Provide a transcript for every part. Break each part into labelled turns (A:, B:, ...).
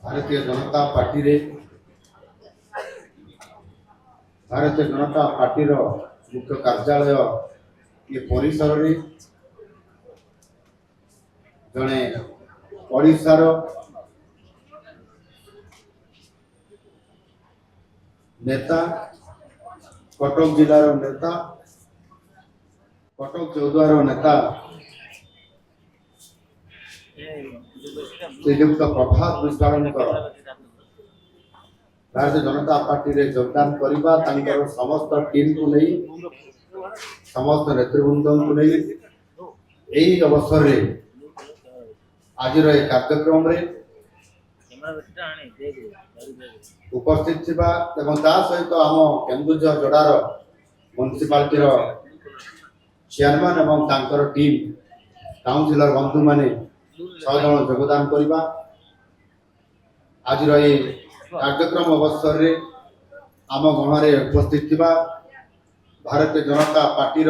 A: Bharatiya Janata party रे Bharatiya Janata party मुख्य कार्यालय ये परिसर रे जड़े ओडिशार नेता कटक जिलार नेता कटक चौद्वार नेता श्रीयुक्त प्रभात विश्वाल भारतीय जनता पार्टी रे योगदान करबा तांकर समस्त टीम को नहीं समस्त नेतृवृंद को नहीं यही अवसर रे आज कार्यक्रम रे उपस्थित थिबा एवं ता सहित आम केन्दुझर जोड़ार म्युनिसिपालिटी चेयरमैन एवं तांकर टीम काउंसिलर बंधु माने 6 जन योगदान करबा आज कार्यक्रम अवसर रे आम गण में उपस्थित थिबा भारतीय जनता पार्टी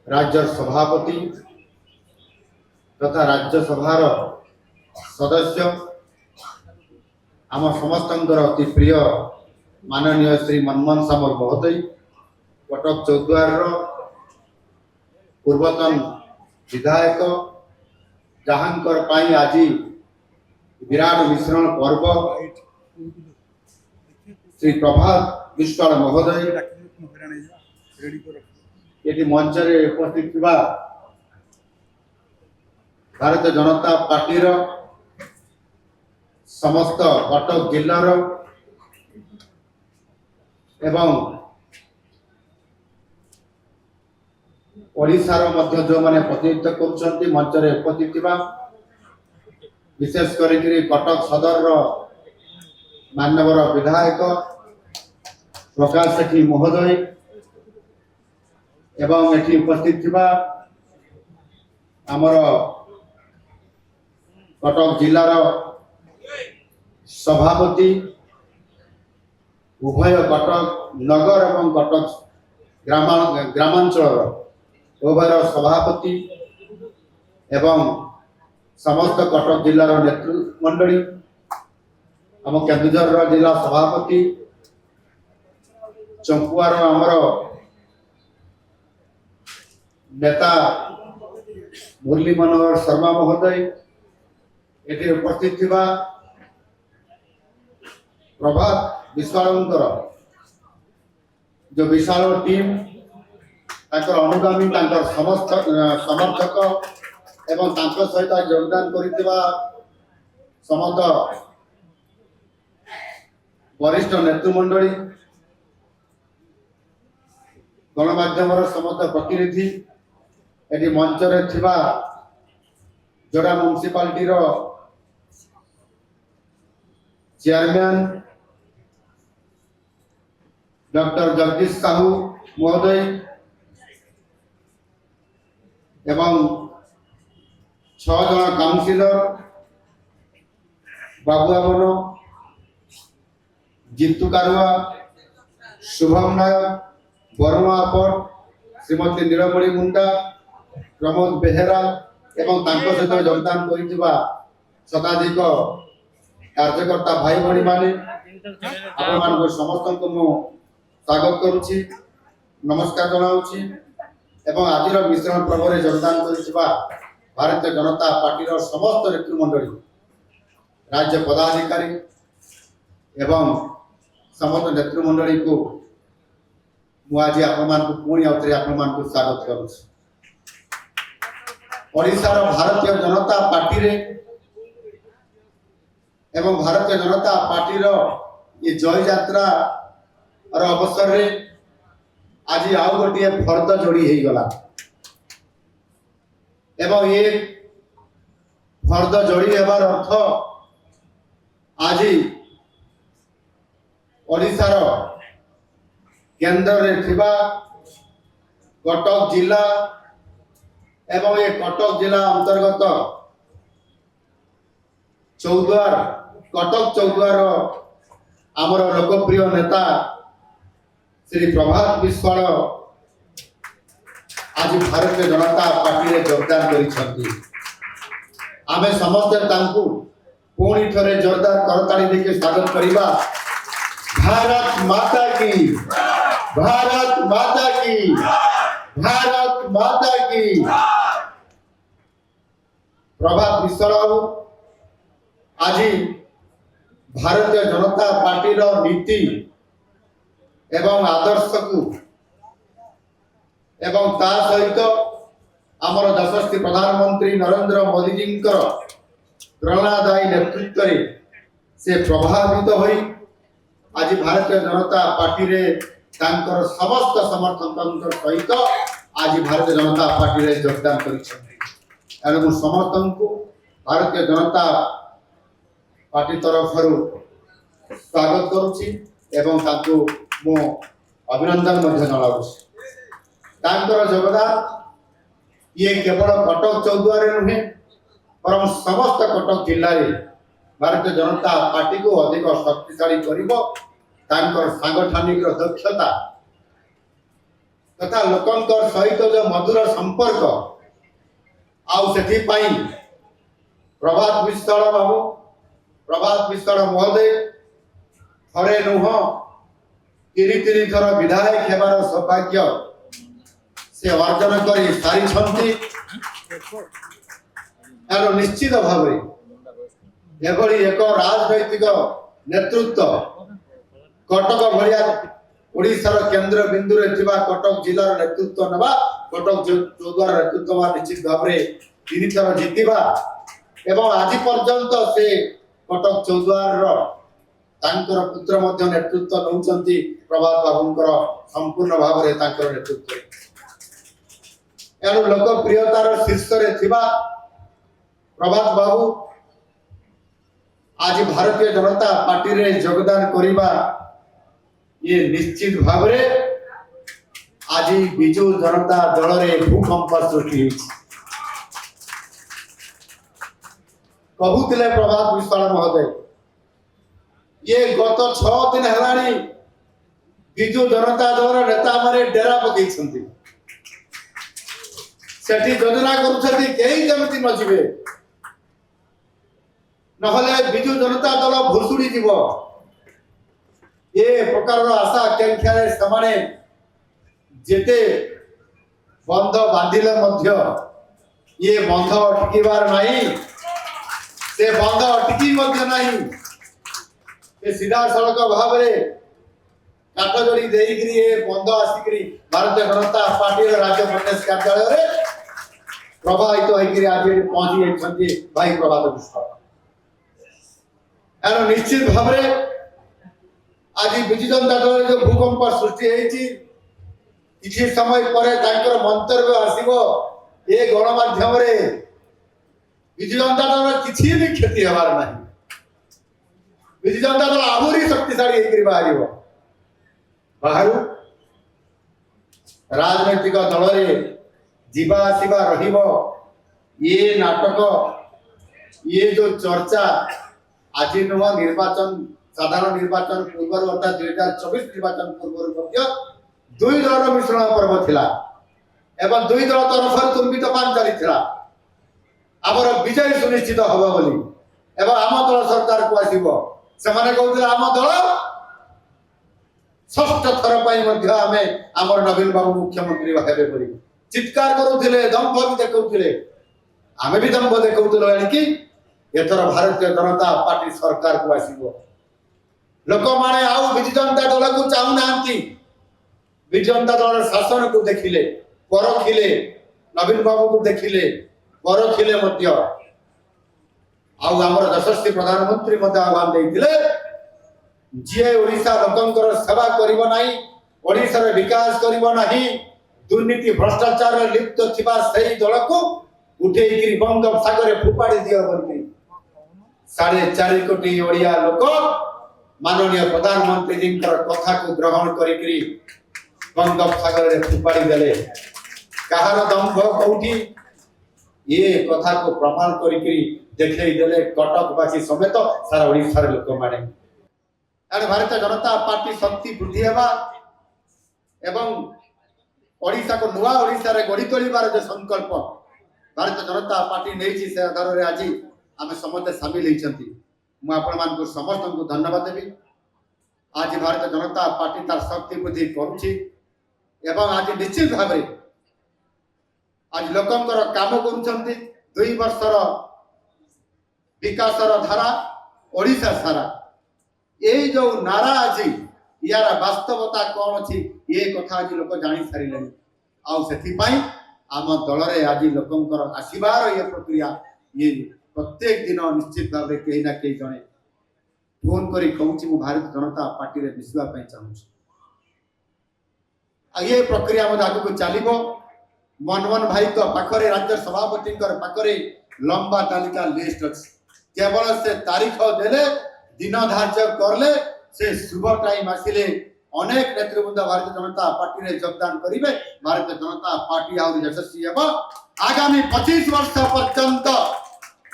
A: राज्य सभापति तथा राज्यसभार सदस्य आम समस्त अति प्रिय माननीय श्री मनमोहन सामल महोदय कटक चौद्वार पूर्वतन विधायक जहांकर पाई आज विराट मिश्रण पर्व श्री प्रभात विश्वाल महोदय ये मंच रे उपस्थित थिबा भारतीय जनता पार्टी समस्त कटक जिलार एवं ओडिशार मध्य जो माने प्रतिनिधित्व करुछंती मंच रे उपस्थित थिबा विशेष करी कटक सदर माननीय विधायक प्रकाश सेठी महोदय एवं एठी उपस्थित थिबा आमर कटक जिलार सभापति उभय कटक नगर एवं कटक ग्रामांचल उभय सभापति एवं समस्त कटक जिलार नेतृमंडली आम केन्दुझर जिला सभापति चंपुआर आमर नेता मुरली मनोहर शर्मा महोदय ये उपस्थित थिबा प्रभात विश्वालंकर जो विशाल टीम अनुगामी समस्त समर्थक एवं सहित योगदान करिथिबा समस्त वरिष्ठ नेतृमंडली गणमाध्यम समस्त प्रतिनिधि एटी मंच रे थिबा जोड़ा municipality chairman doctor Jagdish Sahu महोदय एवं 6 जन काउंसिलर बाबुआमन जितू कारुआ शुभम नायक बरुआ अपट श्रीमती नीलमणि मुंडा प्रमोद बेहेरा एवं सहित योगदान करिथिबा शताधिक कार्यकर्ता भाई भणी माने आपण समस्त को स्वागत करुछि नमस्कार जनाउछि एवं आज मिश्रण पर्व रे योगदान करिथिबा भारतीय जनता पार्टी समस्त नेतृमंडली राज्य पदाधिकारी एवं समस्त नेतृमंडली को मुझे आपण पुणी आउथरे आपण स्वागत करुछि ओडिशार भारतीय जनता पार्टी रे एवं भारतीय जनता पार्टी ये जय यात्रा अवसर रे आज आउ गोटे फर्द जोड़ी हो गला एवं ये फर्द जोड़ी हेबार अर्थ आज ओडिशार केंद्र रे थिबा कटक जिला एवं ये कटक जिला अंतर्गत चौद्वार कटक चौद्वार आमर लोकप्रिय नेता श्री प्रभात विश्वाल आज भारतीय जनता पार्टी रे योगदान करिसथि आमे समस्त तांकु पुणी थरे जोरदार करताली देके स्वागत करिबा। भारत माता की, भारत माता की, भारत माता की। प्रभात विश्वाल बाबू आज भारतीय जनता पार्टी रो नीति एवं आदर्श को एवं ता सहित आमर यशस्वी प्रधानमंत्री नरेंद्र मोदी जी प्रेरणादायी नेतृत्व से प्रभावित होई आज भारतीय जनता पार्टी रे तांकर समस्त समर्थक सहित आज भारतीय जनता पार्टी रे योगदान करिसेंती। एनु समर्थन को भारतीय जनता पार्टी तरफ स्वागत करुछि एवं तांको मो अभिनंदन मध्य जणाउछि। तांकर योगदान ये केवल कटक चौद्वार नुहे बरं समस्त कटक जिले में भारतीय जनता पार्टी को अधिक शक्तिशाली करिबो। तांकर सांगठनिक दक्षता तथा लोकंकर सहित जो मधुर संपर्क आउ सेठी पाई प्रभात विश्वाल बाबू प्रभात विश्वाल महोदय थरे नुह तीन थर विधायक हेबार सौभाग्य से अर्जन कर सारी। निश्चित भाव एक राजनैतिक नेतृत्व कटक भाया ओडिशार केंद्र बिंदु रे थिबा कटक जिलार नेतृत्व नबा कटक चौद्वार नेतृत्व निश्चित भाव तीन थर जीतिबा एवं आज पर्यंत से कटक चौद्वार तांकर पुत्र मध्य नेतृत्व नौचंती प्रभात बाबूंकर संपूर्ण भाव रे तांकर नेतृत्व एनु लोकप्रियतार शीर्ष रे थिबा प्रभात बाबू आज भारतीय जनता पार्टी रे योगदान करिबा ये निश्चित भाव रे आज बिजू जनता दल रे भूकंप सृष्टि कहूतिले प्रभात विश्वाल महोदय ये गत 6 दिन हेलानी बिजू जनता दल नेता माने डेरा पकेइछंती सेठी योजना करुछथि केही जेमति न जिवे नहले बिजू जनता दल भुसुड़ी जीव ये प्रकार आशा आकांक्षा समाने जेते बंध बांधिले मध्य ये बंध अटकीबार नहीं से बंध अटकी मध्य नहीं ये सीधा सड़क भाव में काठ जोड़ी देइकरी ये बंध आसिकरी भारतीय जनता पार्टी राज्य प्रदेश कार्यालय रे प्रभावित होइकरी आज पहुंची जाइछंती भाई प्रभात विश्वाल। एनो निश्चित भाव रे आज बिजू जनता दल जो भूकंप सृष्टि होइछि किछि समय परे तांकर मंतव्य आसीबो ए गणमाध्यम रे बिजू जनता दल किछि भी क्षति हबार नाही बिजू जनता दल आहुरी शक्तिशाली होइकरी बाहरिबो बाहरु राजनैतिक दल रे जीवा आसीबा रहिबो ये नाटक ये जो चर्चा आज नुआ निर्वाचन साधारण निर्वाचन पूर्व अर्थात 2024 निर्वाचन पूर्व दुई दल मिश्रण पर्व थिला एवं दुई दल तरफ तुम्बित पान चली आमर विजय सुनिश्चित हबो बोली एवं आम दल सरकार को आसीबो सेमाने कहउथिला आम दल षष्ठ थर पाई मध्य आमे आमर नवीन बाबू मुख्यमंत्री हेबे बोली चित्कार करूथिले दंभ भी देखउथिले आमे भी दंभ देखउथिलो एणकी एथर भारतीय जनता पार्टी सरकार को आसीबो लोक माने आउ बिजू जनता दल को चाहू नांती बिजू जनता दल शासन को देखिले परखिले नवीन बाबू को देखिले परखिले मध्य आउ हमर यशस्वी प्रधानमंत्री मध्य आह्वान देइथिले जे ओडिशा लोकंकर सेवा करिवो नाही ओडिशा रे विकास करिवो नाही दुर्नीति भ्रष्टाचार लिप्त थिबा सही दल को उठेइकरी बंगोपसागर फुपाड़ी दियो बोली 4.5 कोटी ओडिया लोक माननीय प्रधानमंत्री जी कथा को ग्रहण करिकरी बंगोपसागर रे फुपाड़ी देले कहार दंभ कोठी ये कथा को प्रमाण करिकरी देखै देले कटकवासी समेत सारा ओडिशा रे लोक माने आने भारतीय जनता पार्टी शक्ति वृद्धि हेबा एवं ओडिशा को नुआ ओडिशा रे गढ़ी तोलिबार जो संकल्प भारतीय जनता पार्टी नहीं से आधार में आज आम समस्त सामिल होती मुझे समस्त को धन्यवाद देवी। आज भारतीय जनता पार्टी तार शक्ति बुद्धि करुच्ची एवं आज निश्चित भाव आज लोकंकर काम कर 2 वर्षर विकासर धारा ओडिशा सारा ये जो नारा अच्छी यार वास्तवता कौन अच्छी ये कथा आज लोक जानी सारे आउ आम दल रे आज लोकंकर आसबार ये प्रक्रिया ये प्रत्येक दिन निश्चित भाव में कहीं ना कहीं जड़े फोन करी कहूँ मु भारतीय जनता पार्टी रे मिसवाई चाहूँ ये प्रक्रिया आगे चलो मनमोहन भाई तो पाखरे राज्य सभापति पाखरे लंबा तालिका लिस्ट अच्छी केवल से तारीख देले दिन धार्य करले से शुभ टाइम आसिले अनेक नेतृवृंद भारतीय जनता पार्टी रे योगदान करिवे। भारतीय जनता पार्टी आउरी यशस्वी हेबो। आगामी 25 वर्ष पर्यंत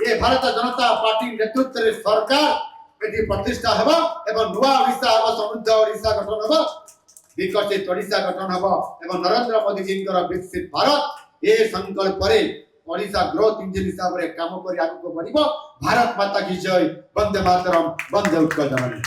A: ये भारतीय जनता पार्टी नेतृत्व रे सरकार एटी प्रतिष्ठा हेबो एवं नुआ ओडिशा हेबो समृद्ध ओडिशा गठन हेबो विकसित ओडिशा गठन हेबो एवं नरेंद्र मोदी जी विकसित भारत ये संकल्प रे ओडिशा ग्रोथ इंजिन हिसाब रे काम करी आगु को बढ़िबो। भारत माता की जय। वंदे मातरम। वंदे उत्कल जननी।